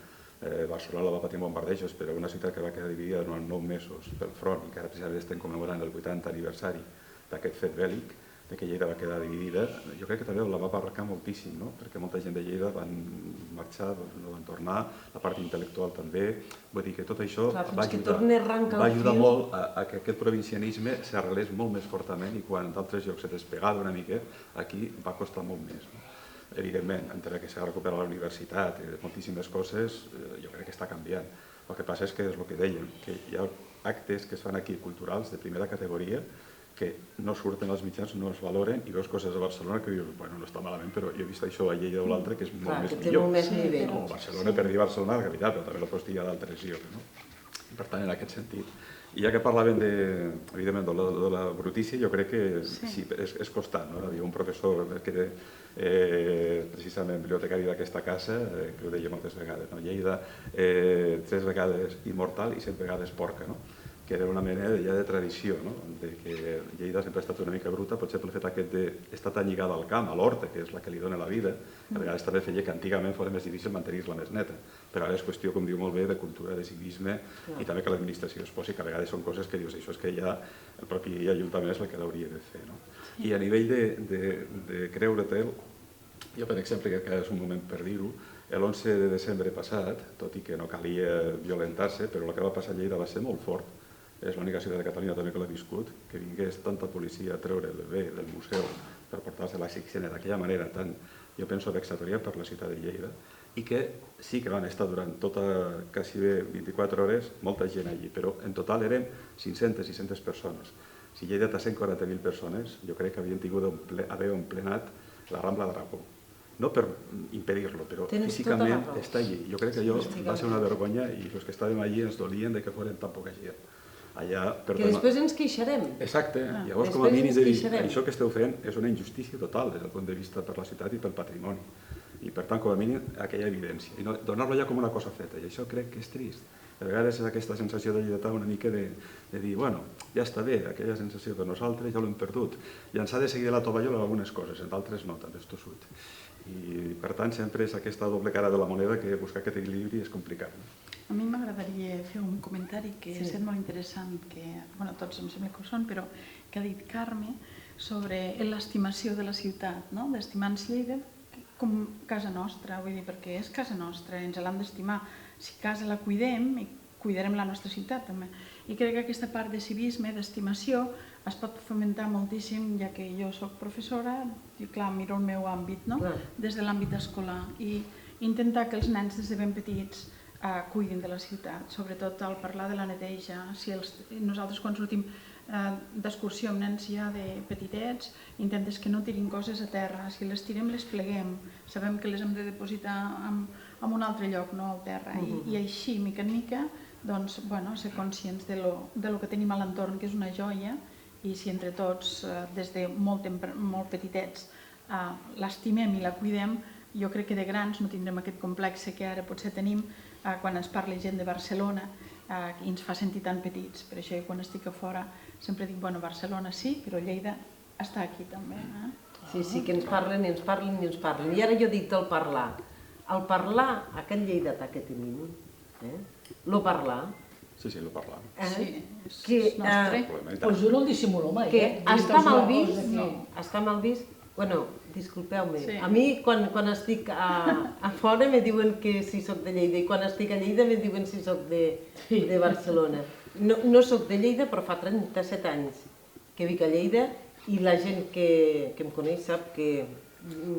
Barcelona va patir bombardejos, però una ciutat que va quedar dividida durant 9 mesos pel front i que ara precisament estem commemorant el 80 aniversari d'aquest fet bèl·lic, que Lleida va quedar dividida, jo crec que també la va marcar moltíssim, perquè molta gent de Lleida van marxar, no van tornar, la part intel·lectual també, vull dir que tot això va ajudar molt a que aquest provincianisme s'arrelés molt més fortament i quan d'altres llocs se despegava una mica, aquí va costar molt més. Evidentment, encara que s'ha recuperat la universitat i moltíssimes coses, jo crec que està canviant. El que passa és que és el que dèiem, que hi ha actes que es fan aquí culturals de primera categoria que no surten als mitjans, no es valoren i veus coses a Barcelona que dius, bueno, no està malament, però jo he vist això a Lleida o l'altre que és molt més millor. O Barcelona, per dir Barcelona, la capital, però també la pots dir a d'altres llocs. Per tant, en aquest sentit. I ja que parlaven, evidentment, de la brutícia, jo crec que sí, és constant. Hi havia un professor que era precisament bibliotecari d'aquesta casa, que ho deia moltes vegades, Lleida 3 vegades immortal i 7 vegades porca, que era una mena de tradició, de que Lleida sempre ha estat una mica bruta, potser pel fet aquest d'estar tan lligada al camp, a l'horta, que és la que li dona la vida, a vegades també feia que antigament fos més difícil mantenir-la més neta, però ara és qüestió, com diu molt bé, de cultura, de civisme, i també que l'administració es posi, que a vegades són coses que dius, això és que ja el propi Ajuntament és el que l'hauria de fer. I a nivell de creure-te'l, Jo, per exemple, crec que és un moment per dir-ho, l'11 de desembre passat, tot i que no calia violentar-se, però el que va passar a Lleida va ser molt fort. És l'única ciutat de Catalunya també que l'ha viscut, que vingués tanta policia a treure el bebè del museu per portar-se la sixena d'aquella manera tan, jo penso, vexatòria per la ciutat de Lleida, i que sí que van estar durant tota, quasi bé 24 hores, molta gent allí, però en total eren 500-600 persones. Si Lleida té 140.000 persones, jo crec que havien tingut haver emplenat la Rambla d'Aragó. No per impedir-lo, però físicament està allí. Jo crec que allò va ser una vergonya i els que estàvem allí ens dolien de que foren tan poca gent. Que després ens queixarem. Exacte. Llavors, com a mínim, això que esteu fent és una injustícia total des del punt de vista per la ciutat i pel patrimoni. I, per tant, com a mínim, aquella evidència. I donar-lo ja com una cosa feta. I això crec que és trist. A vegades és aquesta sensació de lleidatà una mica de dir, bueno, ja està bé, aquella sensació de nosaltres ja l'hem perdut. I ens ha de seguir la tovallola algunes coses, en d'altres no, també és tossut. I, per tant, sempre és aquesta doble cara de la moneda que buscar aquest equilibri és complicat. A mi m'agradaria fer un comentari que ha estat molt interessant, que tots em sembla que ho són, però que ha dit Carme sobre l'estimació de la ciutat, d'estimar-nos Lleida com casa nostra, vull dir, perquè és casa nostra, ens l'hem d'estimar. Si casa la cuidem, cuidarem la nostra ciutat també. I crec que aquesta part de civisme, d'estimació, es pot fomentar moltíssim, ja que jo soc professora, i clar, miro el meu àmbit, des de l'àmbit escolar, i intentar que els nens des de ben petits cuidin de la ciutat, sobretot al parlar de la neteja. Nosaltres quan sortim d'excursió amb nens ja de petitets, intentes que no tirin coses a terra, si les tirem les pleguem, sabem que les hem de depositar en un altre lloc, no al terra, i així, mica en mica, ser conscients de lo que tenim a l'entorn, que és una joia, i si entre tots, des de molt petitets, l'estimem i la cuidem, jo crec que de grans no tindrem aquest complex que ara potser tenim quan ens parla gent de Barcelona i ens fa sentir tan petits. Per això quan estic a fora sempre dic, bueno, Barcelona sí, però Lleida està aquí també. Sí, que ens parlen i ens parlen i ens parlen. I ara jo dic del parlar. El parlar, aquest lleidatà que tenim, lo parlar... Sí, lo parlar. És nostre. Pues jo no el dissimulo mai. Que està mal vist, bueno, disculpeu-me, a mi quan estic a fora me diuen que si soc de Lleida i quan estic a Lleida me diuen si soc de Barcelona. No soc de Lleida, però fa 37 anys que vic a Lleida i la gent que em coneix sap que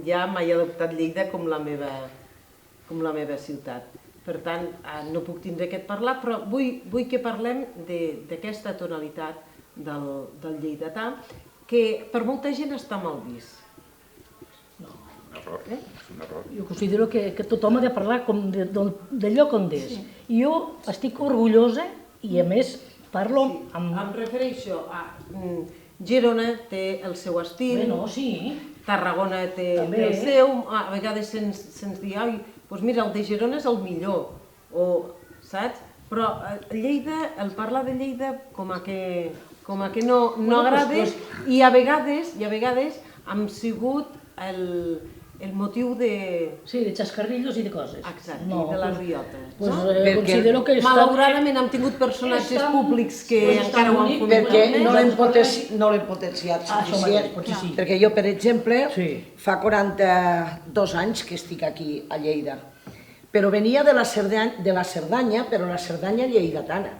ja m'he adoptat Lleida com la meva ciutat. Per tant, no puc tindre aquest parlar, però vull que parlem d'aquesta tonalitat del lleidatà que per molta gent està mal vist. És un error. Jo considero que tothom ha de parlar del lloc on és. I jo estic orgullosa i a més parlo amb... Em refereixo a Girona té el seu estil, Tarragona té el seu, a vegades se'ns diu, ai, doncs mira, el de Girona és el millor, saps? Però Lleida, el parlar de Lleida com a que no agrada i a vegades hem sigut el motiu de... Sí, de xascarrillos i de coses. Exacte, i de la riota. Considero que... Malauradament hem tingut personatges públics que encara ho han fomentat. Perquè no l'hem potenciat suficient. Perquè jo, per exemple, fa 42 anys que estic aquí a Lleida, però venia de la Cerdanya, però la Cerdanya lleidatana,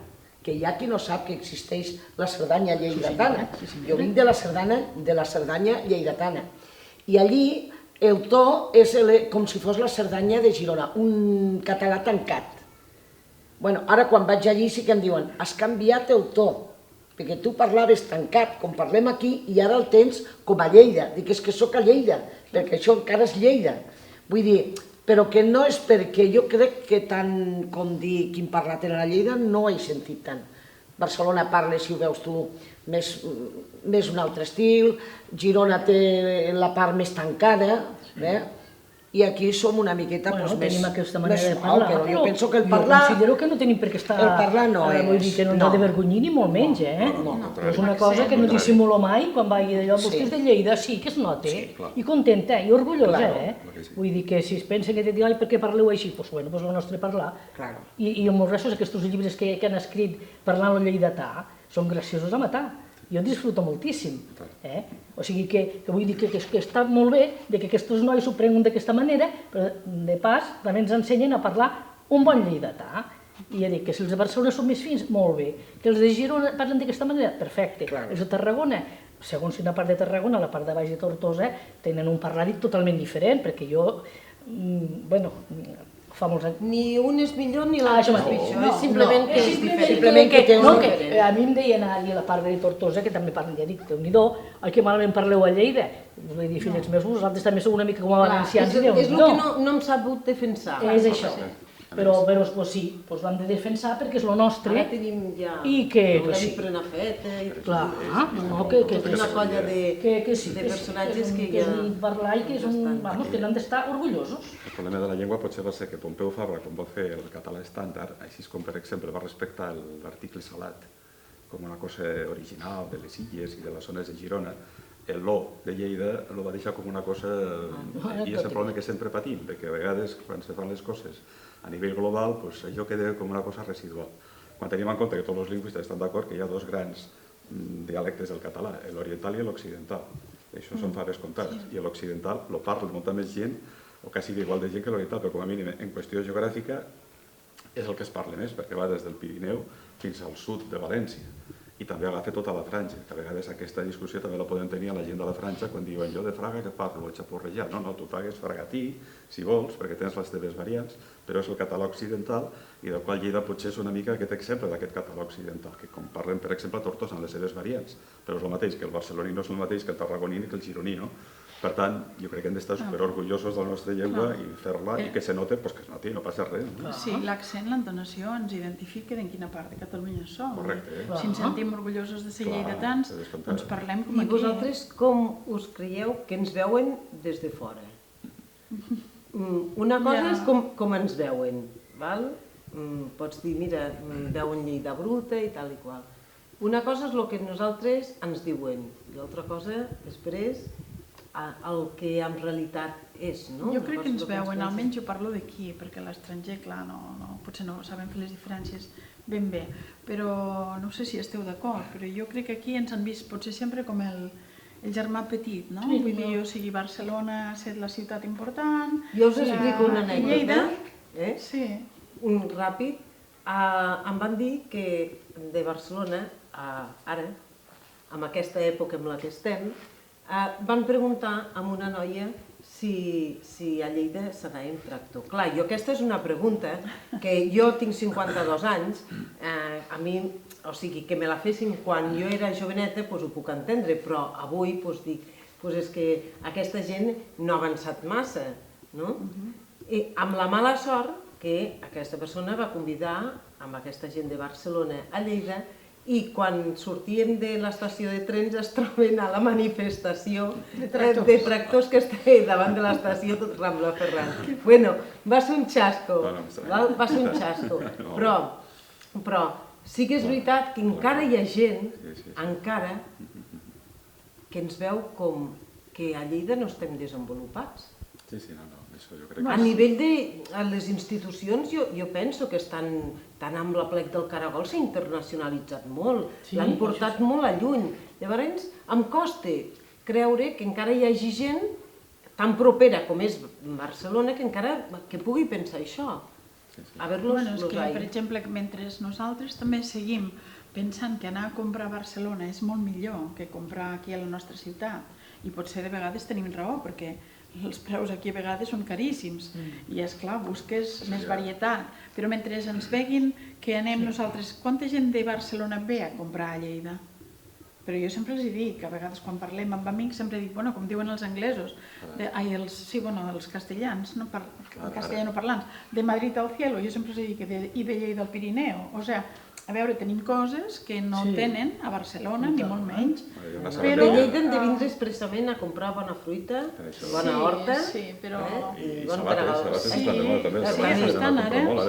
que hi ha qui no sap que existeix la Cerdanya lleidatana. Jo vinc de la Cerdanya lleidatana. I allí el to és com si fos la Cerdanya de Girona, un català tancat. Ara quan vaig allí sí que em diuen, has canviat el to, perquè tu parlaves tancat, com parlem aquí, i ara el tens com a Lleida. Dic, és que sóc a Lleida, perquè això encara és Lleida. Vull dir, però que no és perquè jo crec que tant com dir quin parlat era a Lleida no he sentit tant. Barcelona parla, si ho veus tu, més un altre estil, Girona té la part més tancada, i aquí som una miqueta més... Bueno, tenim aquesta manera de parlar, però jo penso que el parlar... Jo considero que no tenim per què estar... El parlar no és... Vull dir que no ens ha de vergonyir ni molt menys, És una cosa que no dissimulo mai quan vagi d'allò. Vostè és de Lleida, sí, que es nota, i contenta, i orgullosa, Vull dir que si es pensa que te diuen, ai, per què parleu així? Doncs bueno, és el nostre parlar. I amb els restos, aquests llibres que han escrit parlant el lleidatà, són graciosos a matar. jo disfruto moltíssim. O sigui que vull dir que està molt bé que aquests nois s'ho prenguin d'aquesta manera, però de pas també ens ensenyen a parlar un bon lleidatà. I ja dic que si els de Barcelona són més fins, molt bé. Que els de Girona parlen d'aquesta manera, perfecte. Els de Tarragona, segons quina part de Tarragona, la part de baix de Tortosa, tenen un parlar-hi totalment diferent, perquè jo, bueno, fa molts anys... Ni un és millor ni l'altre és pitjor, és simplement que és diferent. Simplement que té un diferent. A mi em deien a la part de Tortosa, que també parlen, ja dic, Déu-n'hi-do, que malament parleu a Lleida. Vull dir, fills meus, vosaltres també sou una mica com a valencians, és el que no hem sabut defensar. És això. Però sí, ho hem de defensar perquè és el nostre. Ara tenim ja la Prenafeta i una colla de personatges que ja... parlar i que n'han d'estar orgullosos. El problema de la llengua potser va ser que Pompeu Fabra, quan va fer el català estàndard, així com per exemple va respectar l'article salat com una cosa original de les Illes i de les zones de Girona, el lo de Lleida el va deixar com una cosa... I és el problema que sempre patim, que a vegades quan se fan les coses a nivell global, això queda com una cosa residual. Quan tenim en compte que tots els lingüistes estan d'acord que hi ha dos grans dialectes del català, l'oriental i l'occidental. Això són faves comptades. I l'occidental el parla molta més gent, o quasi igual de gent que l'oriental, però com a mínim en qüestió geogràfica és el que es parla més, perquè va des del Pirineu fins al sud de València. I també agafa tota la franja, que a vegades aquesta discussió també la podem tenir a la gent de la franja quan diuen jo de Fraga que parlo, xapurrejar. No, tu pagues fragatí, si vols, perquè tens les teves variants, però és el català occidental i del qual Lleida potser és una mica aquest exemple d'aquest català occidental, que com parlen, per exemple, a Tortosa en les seves variants, però és el mateix que el barceloní no és el mateix que el tarragoní ni que el gironí, no? Per tant, jo crec que hem d'estar superorgullosos de la nostra llengua i fer-la i que se note, que es noti, no passa res. Sí, l'accent, l'entonació ens identifica en quina part de Catalunya som. Correcte. Si ens sentim orgullosos de ser lleidatans, doncs parlem com aquí. I vosaltres com us creieu que ens veuen des de fora? Una cosa és com ens veuen, val? Pots dir, mira, veuen Lleida bruta i tal i qual. Una cosa és el que nosaltres ens diuen, i l'altra cosa, després, el que en realitat és, no? Jo crec que ens veuen, almenys jo parlo d'aquí, perquè a l'estranger, clar, potser no sabem fer les diferències ben bé, però no sé si esteu d'acord, però jo crec que aquí ens han vist potser sempre com el germà petit, no? Vull dir, jo sigui Barcelona, ser la ciutat important... Jo us explico una anècdota, un ràpid. Em van dir que de Barcelona, ara, en aquesta època en la que estem, van preguntar a una noia si a Lleida s'anava en tractor. Clar, jo aquesta és una pregunta que jo tinc 52 anys, a mi, o sigui, que me la fessin quan jo era joveneta, ho puc entendre, però avui dic, és que aquesta gent no ha avançat massa, no? I amb la mala sort que aquesta persona va convidar amb aquesta gent de Barcelona a Lleida i quan sortien de l'estació de trens es troben a la manifestació de tractors que estava davant de l'estació tot Rambla Ferran. Bueno, va ser un xasco, va ser un xasco, però sí que és veritat que encara hi ha gent, encara, que ens veu com que a Lleida no estem desenvolupats. Sí, no, això jo crec que... A nivell de les institucions, jo penso que estan tan amb la plec del Caragol s'ha internacionalitzat molt, l'han portat molt a lluny. Llavors, em costa creure que encara hi hagi gent tan propera com és Barcelona que pugui pensar això. És que, per exemple, mentre nosaltres també seguim pensant que anar a comprar a Barcelona és molt millor que comprar aquí a la nostra ciutat, i potser de vegades tenim raó, perquè els preus aquí a vegades són caríssims i és clar, busques més varietat, però mentre ens veguin que anem nosaltres, quanta gent de Barcelona ve a comprar a Lleida? Però jo sempre els dic, a vegades quan parlem amb amics sempre dic, com diuen els anglesos, els castellans, castellanoparlants, de Madrid al cielo, jo sempre els dic, i de Lleida al Pirineu, o sigui, a veure, tenim coses que no tenen a Barcelona, ni molt menys. Però a Lleida hem de vindre expressament a comprar bona fruita, bona horta i bon caragol. Sí, estan ara. La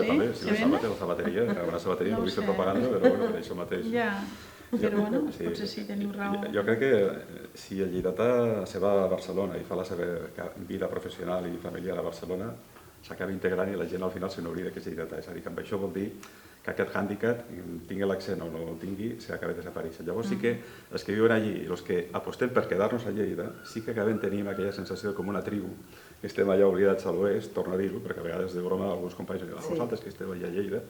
sabateria, una sabateria, no vull fer propaganda, però per això mateix. Però potser sí, teniu raó. Jo crec que si el lleidatà se va a Barcelona i fa la seva vida professional i familiar a Barcelona, s'acaba integrant i la gent al final se n'oblida que és lleidatà. És a dir, que amb això vol dir que aquest hàndicap, tingui l'accent o no el tingui, s'acaba desapareixent. Llavors sí que els que viuen allí i els que apostem per quedar-nos a Lleida, sí que acabem tenint aquella sensació com una tribu, que estem allà oblidats a l'oest, torno a dir-ho, perquè a vegades de broma alguns companys diuen vosaltres que esteu allà a Lleida,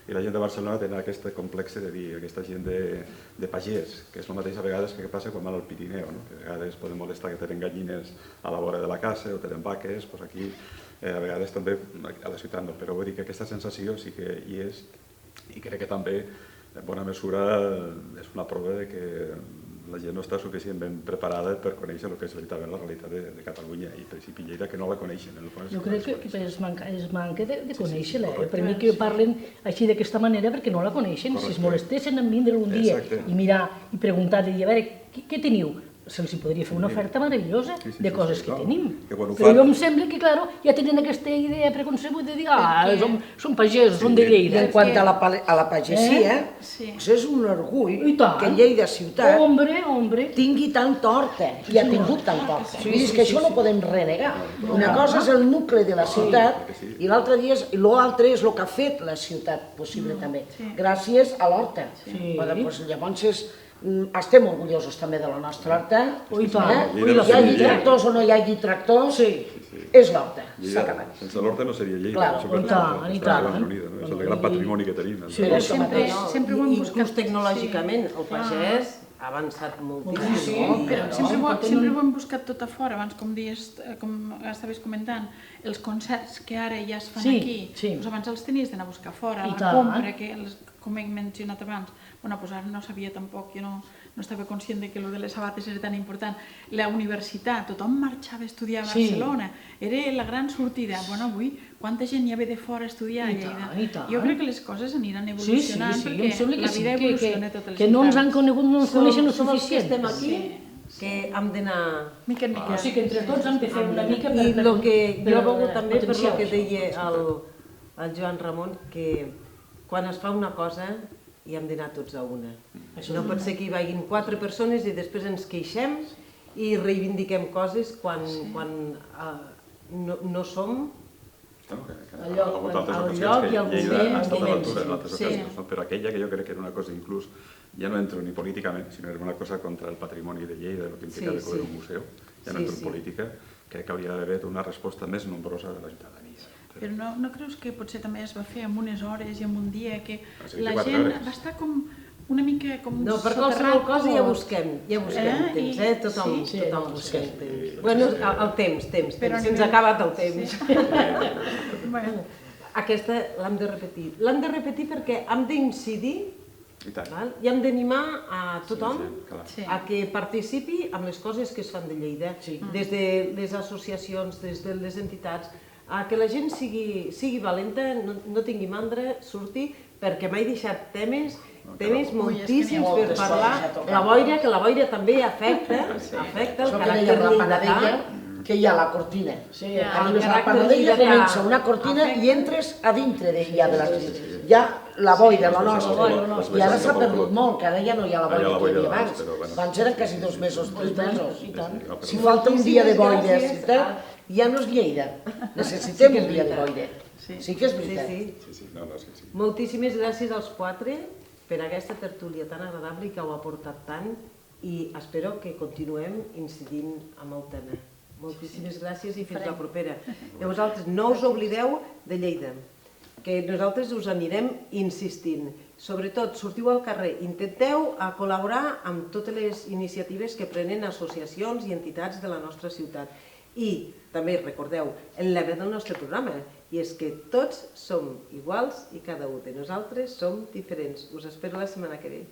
i la gent de Barcelona tenen aquest complex de dir, aquesta gent de pagès, que és el mateix a vegades que passa quan van al Pirineu, no? Que a vegades poden molestar que tenen gallines a la vora de la casa o tenen vaques, doncs aquí a vegades també a la ciutat no, però vull dir que aquesta sensació sí que hi és i crec que també en bona mesura és una prova de que la gent no està suficientment preparada per conèixer el que és veritablement la realitat de Catalunya i per exemple Lleida que no la coneixen. Jo crec que es manca de conèixer-la. Per mi que parlen així d'aquesta manera perquè no la coneixen. Si es molestessin en vindre un dia i mirar i preguntar-li, a veure, què teniu? Se'ls podria fer una oferta meravellosa de coses que tenim. Però jo em sembla que, clar, ja tenen aquesta idea preconcebuda de dir, són pagesos, són de Lleida. I en quant a la pagesia, és un orgull que Lleida ciutat tingui tanta horta i ha tingut tanta horta. Vull dir que això no podem renegar. Una cosa és el nucli de la ciutat i l'altre és el que ha fet la ciutat possible també, gràcies a l'horta. Llavors estem orgullosos també de la nostra horta. Hi hagi tractors o no hi hagi tractors, és l'horta. S'ha acabat. Sense l'horta no seria Lleida. És el gran patrimoni que tenim. Sempre ho hem buscat. Inclús tecnològicament, el pagès ha avançat moltíssim. Però sempre ho hem buscat tot a fora, abans com estaves comentant, els concerts que ara ja es fan aquí, abans els tenies d'anar a buscar fora, la compra, com he mencionat abans, doncs ara no sabia tampoc, jo no estava conscient que allò de les sabates era tan important. La universitat, tothom marxava a estudiar a Barcelona, era la gran sortida. Bueno, avui, quanta gent hi ha de fora a estudiar a Lleida? Jo crec que les coses aniran evolucionant perquè la vida evoluciona a totes les ciutats. Que no ens han conegut, no ens coneixen el suficient. Som els que estem aquí, que hem d'anar... Mica en mica. O sigui que entre tots hem de fer una mica per... I el que jo volgo també, per el que deia el Joan Ramon, que quan es fa una cosa i hem d'anar tots a una. No pot ser que hi vagin 4 persones i després ens queixem i reivindiquem coses quan no som al lloc i al moment. Lleida ha estat a l'altura en altres ocasions, però aquella que jo crec que era una cosa inclús, ja no entro ni políticament, sinó era una cosa contra el patrimoni de Lleida, el que implica de cobrir un museu, ja no entro en política, crec que hauria d'haver una resposta més nombrosa de la ciutadania. Però no creus que potser també es va fer en unes hores i en un dia, que la gent va estar com una mica com no, per qualsevol cosa ja busquem temps, tothom busquem temps. Bueno, el temps, se'ns ha acabat el temps. Aquesta l'hem de repetir. L'hem de repetir perquè hem d'incidir i hem d'animar a tothom a que participi en les coses que es fan de Lleida, des de les associacions, des de les entitats, a que la gent sigui valenta, no tingui mandra, surti, perquè m'he deixat temes moltíssims per parlar. La boira, que la boira també afecta el caràcter lleidatà. Que hi ha la cortina. Arribes a la Panadella, comença una cortina i entres a dintre d'ella. Hi ha la boira, la nostra. I ara s'ha perdut molt, que ara ja no hi ha la boira que hi havia abans. Abans eren quasi 2 mesos, 3 mesos. Si falta un dia de boira a la ciutat, ja no és Lleida. Necessitem un dia de boira. Sí que és veritat. Moltíssimes gràcies als 4 per aquesta tertúlia tan agradable i que heu aportat tant i espero que continuem incidint amb el tema. Moltíssimes gràcies i fins la propera. I vosaltres no us oblideu de Lleida, que nosaltres us anirem insistint. Sobretot, sortiu al carrer, intenteu col·laborar amb totes les iniciatives que prenen associacions i entitats de la nostra ciutat. I també recordeu el lema del nostre programa, i és que tots som iguals i cada un de nosaltres som diferents. Us espero la setmana que ve.